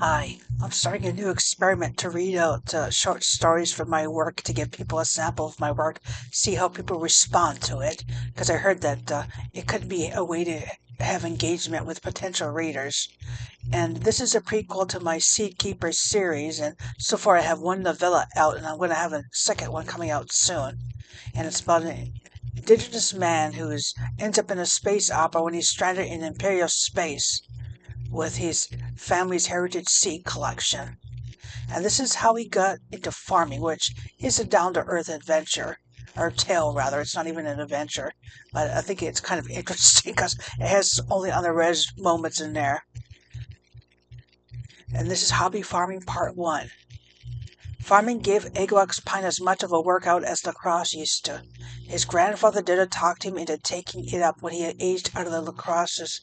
Hi, I'm starting a new experiment to read out short stories from my work to give people a sample of my work, see how people respond to it, because I heard that it could be a way to have engagement with potential readers. And this is a prequel to my Seed Keepers series, and so far I have one novella out, and I'm going to have a second one coming out soon. And it's about an indigenous man who ends up in a space opera when he's stranded in imperial space with his family's heritage seed collection. And this is how he got into farming, which is a down to earth adventure, or tale rather. It's not even an adventure, but I think it's kind of interesting because it has only on the res moments in there. And this is Hobby Farming Part 1. Farming gave Eguax Pine as much of a workout as lacrosse used to. His grandfather did talked him into taking it up when he had aged out of the lacrosse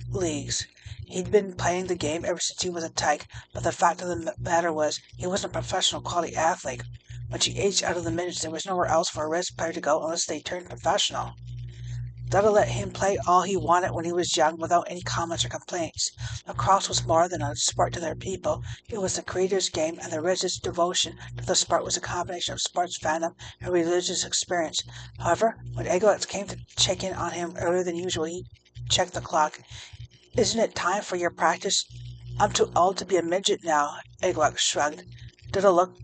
leagues. He'd been playing the game ever since he was a tyke, but the fact of the matter was he wasn't a professional quality athlete. When she aged out of the minutes, there was nowhere else for a res player to go unless they turned professional. Dada let him play all he wanted when he was young without any comments or complaints. Lacrosse was more than a sport to their people. It was the creator's game, and the residents' devotion to the sport was a combination of sports fandom and religious experience. However, when Egox came to check in on him earlier than usual, he checked the clock. "Isn't it time for your practice?" "I'm too old to be a midget now," Egglock shrugged. Dida looked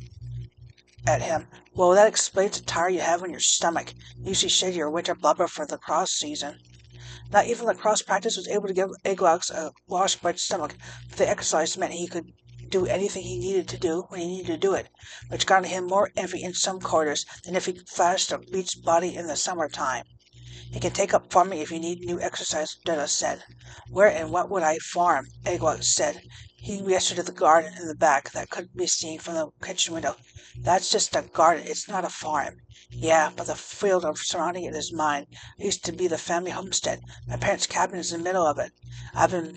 at him. "Well, that explains the tire you have on your stomach. You usually shed your winter blubber for the cross season." Not even lacrosse practice was able to give Egglock a washboard stomach, but the exercise meant he could do anything he needed to do when he needed to do it, which garnered him more envy in some quarters than if he flashed a beach body in the summertime. "You can take up farming if you need new exercise," Della said. "Where and what would I farm?" Eggwalt said. He gestured at the garden in the back that could be seen from the kitchen window. "That's just a garden. It's not a farm." "Yeah, but the field surrounding it is mine. It used to be the family homestead. My parents' cabin is in the middle of it. I've been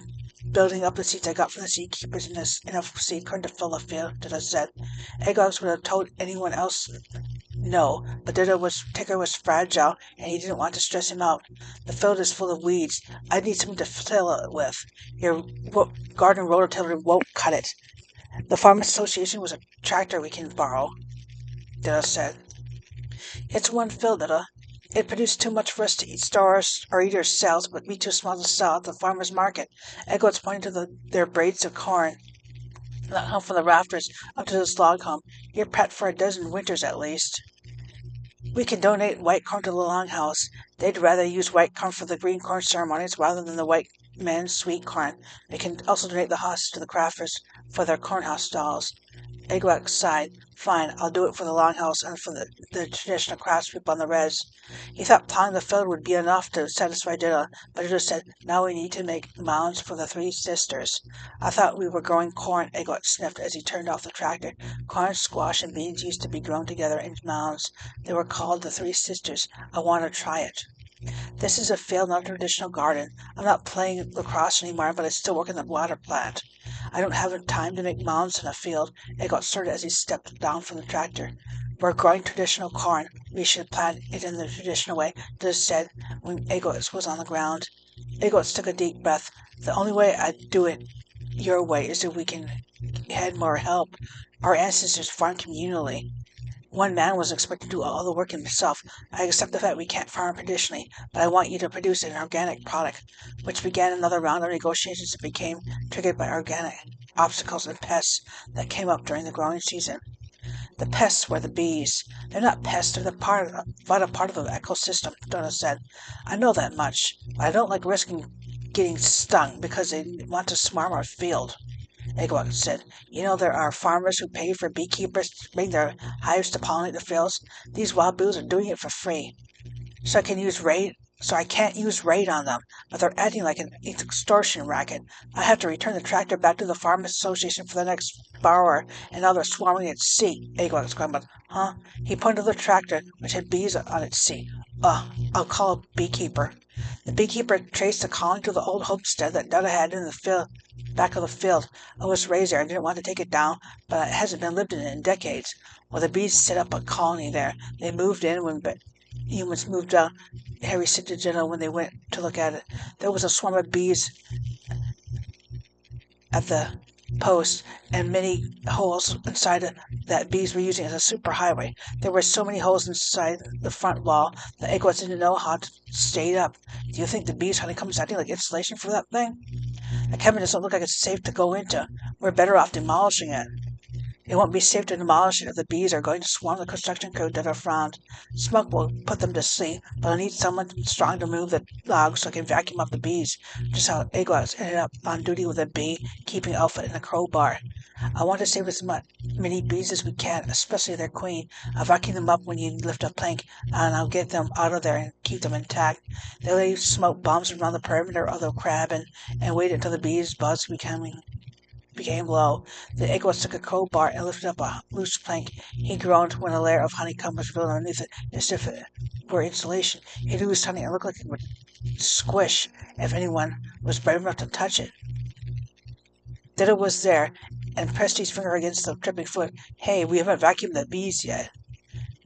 building up the seeds I got from the seed keepers in enough seed corn to fill the field," Dilla said. Eggwalt would have told anyone else no, but Ticker was fragile, and he didn't want to stress him out. "The field is full of weeds. I need something to fill it with. Your garden rototiller won't cut it. The Farm Association was a tractor we can borrow," Dilla said. "It's one field, Dilla. It produced too much for us to eat stores or eat ourselves, but be too small to sell at the farmer's market." Egglet's pointed to their braids of corn that hung from the rafters up to the log home. "Your pet for a dozen winters at least." "We can donate white corn to the Longhouse. They'd rather use white corn for the green corn ceremonies rather than the white men's sweet corn. We can also donate the hosses to the crafters for their cornhouse stalls." Eggwax sighed. "Fine, I'll do it for the Longhouse and for the traditional craftspeople on the res." He thought plowing the field would be enough to satisfy Dilla, but Dilla said, "Now we need to make mounds for the three sisters." "I thought we were growing corn," Eggwax sniffed as he turned off the tractor. "Corn, squash, and beans used to be grown together in mounds. They were called the Three Sisters. I want to try it." "This is a field, not a traditional garden. I'm not playing lacrosse anymore, but I still work in the water plant. I don't have time to make mounds in a field." Egot started as he stepped down from the tractor. "We're growing traditional corn. We should plant it in the traditional way," Liz said when Egot was on the ground. Egot took a deep breath. "The only way I'd do it your way is if we had more help. Our ancestors farmed communally. One man was expected to do all the work himself. I accept the fact we can't farm traditionally, but I want you to produce an organic product," which began another round of negotiations that became triggered by organic obstacles and pests that came up during the growing season. The pests were the bees. "They're not pests, they're vital part of the ecosystem," Donna said. "I know that much, but I don't like risking getting stung because they want to swarm our field," Eggwalk said. "You know there are farmers who pay for beekeepers to bring their hives to pollinate the fields. These wild bees are doing it for free. So I can't use raid on them, but they're acting like an extortion racket. I have to return the tractor back to the Farm Association for the next borrower, and now they're swarming its seat," Eggwalk grumbled. "Huh?" He pointed to the tractor, which had bees on its seat. I'll call a beekeeper." The beekeeper traced the calling to the old homestead that Dutta had in the back of the field. "I was raised there and didn't want to take it down, but it hasn't been lived in decades. Well, the bees set up a colony there. They moved in when humans moved out." Harry said to Jenna when they went to look at it. "There was a swarm of bees at the posts and many holes inside that bees were using as a superhighway. There were so many holes inside the front wall that Eggwats didn't know how to stay up. Do you think the bees' honeycomb is acting like insulation for that thing? The cabin doesn't look like it's safe to go into. We're better off demolishing it. It won't be safe to demolish it if the bees are going to swarm the construction crew that are frowned. Smoke will put them to sleep, but I'll need someone strong to move the logs so I can vacuum up the bees. Just how Eggwats ended up on duty with a bee, keeping Alpha in a crowbar. I want to save as many bees as we can, especially their queen. I'll vacuum them up when you lift a plank, and I'll get them out of there and keep them intact. They lay smoke bombs around the perimeter of the cabin and wait until the bees' buzz became low. The Eggwats took a crowbar and lifted up a loose plank. He groaned when a layer of honeycomb was revealed underneath it, as if it were insulation. It oozed honey and looked like it would squish if anyone was brave enough to touch it. Dida was there and pressed his finger against the dripping fluid. Hey, we haven't vacuumed the bees yet,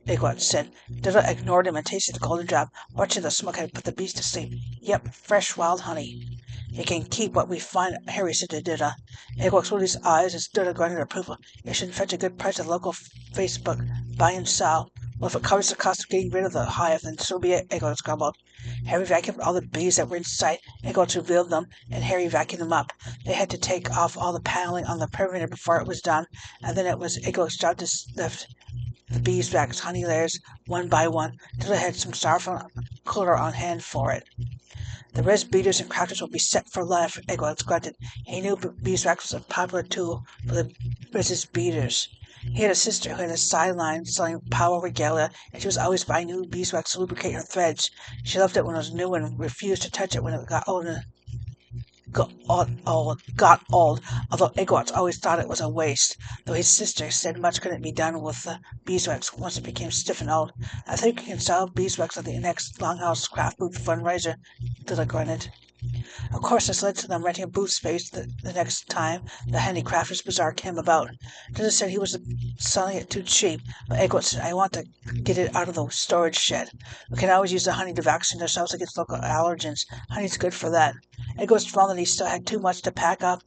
Eggwat said. Dida ignored him and tasted the golden drop. Watching the smoke had put the bees to sleep. Yep, fresh wild honey. You can keep what we find, Harry said to Dida. Eggwat rolled his eyes as Dida grunted approval. It should fetch a good price at local Facebook. Buy and sell. Well, if it covers the cost of getting rid of the hive, then so be it, Eggwat grumbled. Harry vacuumed all the bees that were in sight. Eggwat revealed them, and Harry vacuumed them up. They had to take off all the paneling on the perimeter before it was done, and then it was Eggwat's job to lift the beeswax honey layers one by one. Dida had some styrofoam cooler on hand for it. The res beaters and crafters will be set for life, Eggwat grunted. He knew beeswax was a popular tool for the res's beaters. He had a sister who had a sideline selling power regalia, and she was always buying new beeswax to lubricate her threads. She loved it when it was new and refused to touch it when it got old, although Eggwat always thought it was a waste, though his sister said much couldn't be done with the beeswax once it became stiff and old. I think we can sell beeswax at the next Longhouse Craft Booth fundraiser, Dida grunted. Of course, this led to them renting a booth space the next time the Handicrafters Bazaar came about. Dida said he was selling it too cheap, but Eggwat said, I want to get it out of the storage shed. We can always use the honey to vaccinate ourselves against local allergens. Honey's good for that. Eggwat found that he still had too much to pack up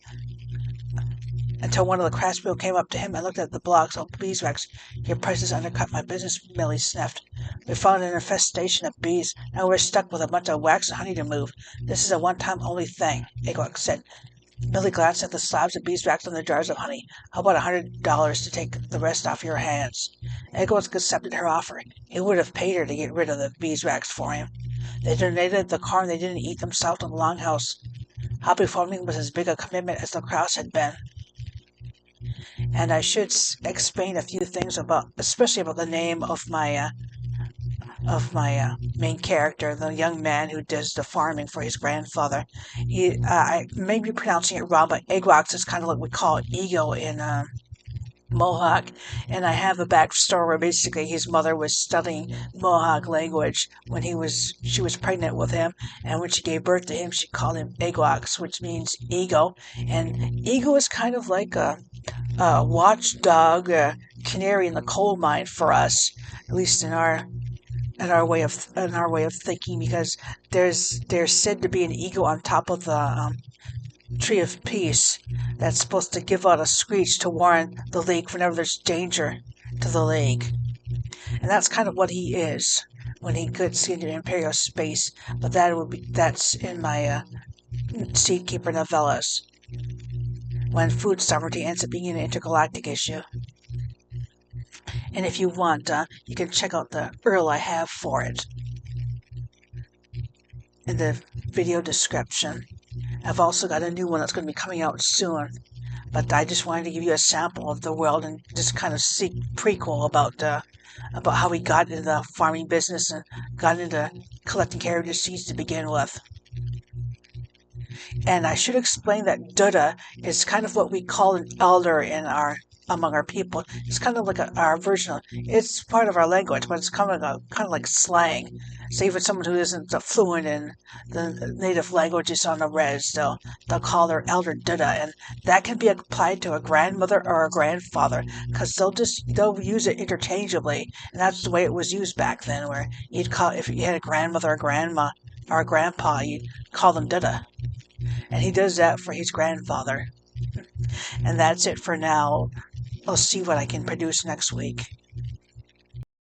until one of the craftspeople came up to him and looked at the blocks of beeswax. Your prices undercut my business, Millie sniffed. We found an infestation of bees. Now we're stuck with a bunch of wax and honey to move. This is a one-time only thing, Eggwat said. Millie glanced at the slabs of beeswax and the jars of honey. How about $100 to take the rest off your hands? Eggwat accepted her offer. He would have paid her to get rid of the beeswax for him. They donated the corn they didn't eat themselves to the Longhouse. Hobby farming was as big a commitment as lacrosse had been. And I should explain a few things especially about the name of my main character, the young man who does the farming for his grandfather. I may be pronouncing it wrong, but Eggwat is kind of like we call Ego in Mohawk, and I have a backstory where basically his mother was studying Mohawk language when she was pregnant with him, and when she gave birth to him, she called him Eggwat, which means ego, and ego is kind of like a watchdog, canary in the coal mine for us, at least in our way of thinking, because there's said to be an ego on top of the Tree of Peace that's supposed to give out a screech to warn the League whenever there's danger to the League. And that's kind of what he is when he gets into Imperial space, but that's in my Seedkeeper novellas, when food sovereignty ends up being an intergalactic issue. And if you want, you can check out the URL I have for it in the video description. I've also got a new one that's going to be coming out soon, but I just wanted to give you a sample of the world and just kind of prequel about how we got into the farming business and got into collecting heritage seeds to begin with. And I should explain that Dida is kind of what we call an elder among our people. It's kind of like our version of, it's part of our language, but it's kind of like slang. So even someone who isn't fluent in the native languages on the res, they'll call their elder Dida, and that can be applied to a grandmother or a grandfather, because they'll use it interchangeably, and that's the way it was used back then, where you'd call, if you had a grandmother or grandma or a grandpa, you'd call them Dida. And he does that for his grandfather. And that's it for now. I'll see what I can produce next week.